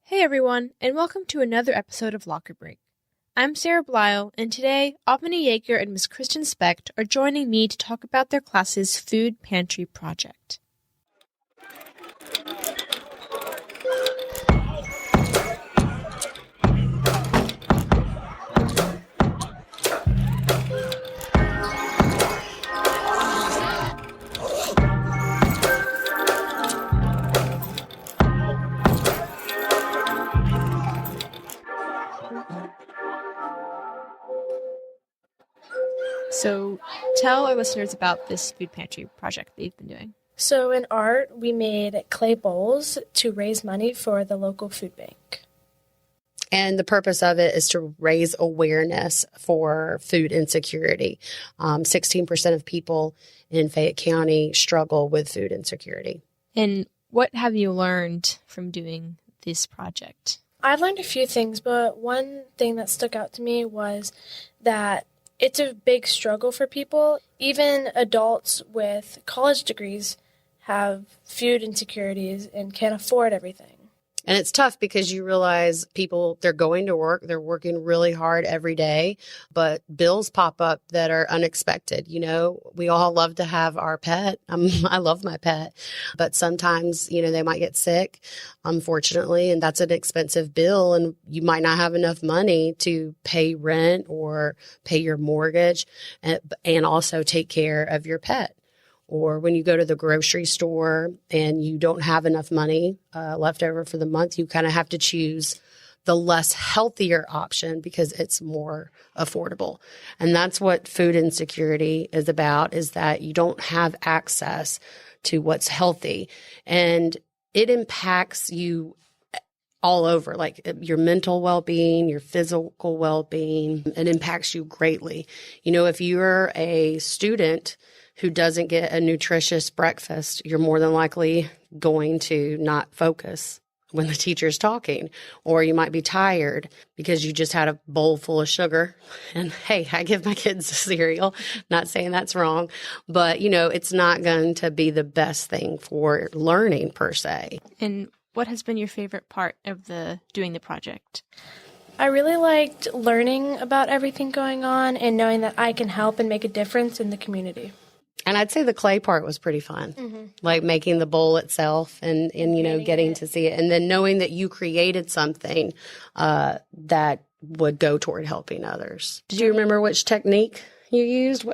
Hey everyone, and welcome to another episode of Locker Break. I'm Sarah Blyle, and today, Albany Yeager and Ms. Kristen Specht are joining me to talk about their class's Food Pantry project. So, tell our listeners about this Food Pantry project that you've been doing. So in art, we made clay bowls to raise money for the local food bank. And the purpose of it is to raise awareness for food insecurity. 16% of people in Fayette County struggle with food insecurity. And what have you learned from doing this project? I've learned a few things, but one thing that stuck out to me was that it's a big struggle for people. Even adults with college degrees have food insecurities and can't afford everything. And it's tough because you realize people, they're going to work, they're working really hard every day, but bills pop up that are unexpected. You know, we all love to have our pet. I love my pet, but sometimes, they might get sick, unfortunately, and that's an expensive bill. And you might not have enough money to pay rent or pay your mortgage and also take care of your pet. Or when you go to the grocery store and you don't have enough money left over for the month, you kind of have to choose the less healthier option because it's more affordable. And that's what food insecurity is about, is that you don't have access to what's healthy. And it impacts you all over, like your mental well-being, your physical well-being. It impacts you greatly. If you're a student who doesn't get a nutritious breakfast, you're more than likely going to not focus when the teacher's talking, or you might be tired because you just had a bowl full of sugar. And hey, I give my kids cereal, not saying that's wrong, but it's not going to be the best thing for learning per se. And what has been your favorite part of doing the project? I really liked learning about everything going on and knowing that I can help and make a difference in the community. And I'd say the clay part was pretty fun, like making the bowl itself and getting to see it. And then knowing that you created something that would go toward helping others. Did you remember which technique you used?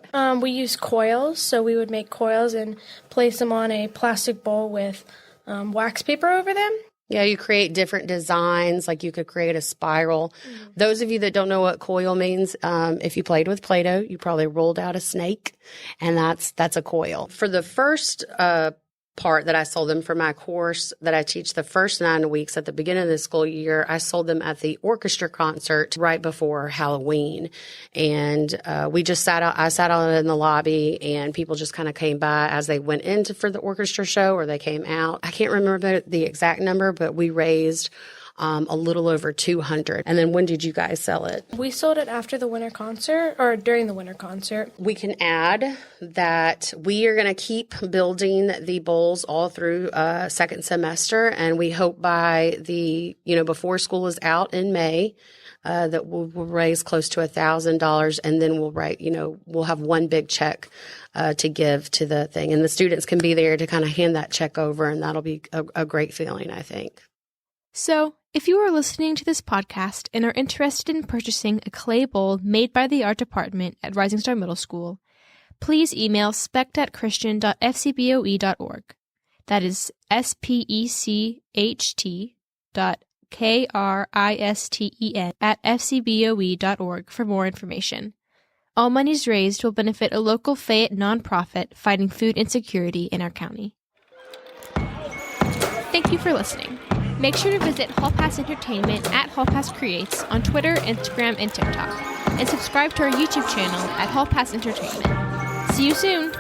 We used coils. So we would make coils and place them on a plastic bowl with wax paper over them. Yeah, you create different designs, like you could create a spiral. Those of you that don't know what coil means, if you played with Play-Doh, you probably rolled out a snake, and that's a coil. For the first part that I sold them for my course that I teach the first 9 weeks at the beginning of the school year, I sold them at the orchestra concert right before Halloween. And I sat out in the lobby, and people just kind of came by as they went in for the orchestra show or they came out. I can't remember the exact number, but we raised a little over 200. And then when did you guys sell it? We sold it after the winter concert or during the winter concert. We can add that we are going to keep building the bowls all through second semester. And we hope by before school is out in May, that we'll raise close to $1,000, and then we'll have one big check to give to the thing. And the students can be there to kind of hand that check over, and that'll be a great feeling, I think. So, if you are listening to this podcast and are interested in purchasing a clay bowl made by the art department at Rising Star Middle School, please email specht@christian.fcboe.org. That is specht.kristen@fcboe.org for more information. All monies raised will benefit a local Fayette nonprofit fighting food insecurity in our county. Thank you for listening. Make sure to visit Hall Pass Entertainment at Hall Pass Creates on Twitter, Instagram, and TikTok, and subscribe to our YouTube channel at Hall Pass Entertainment. See you soon!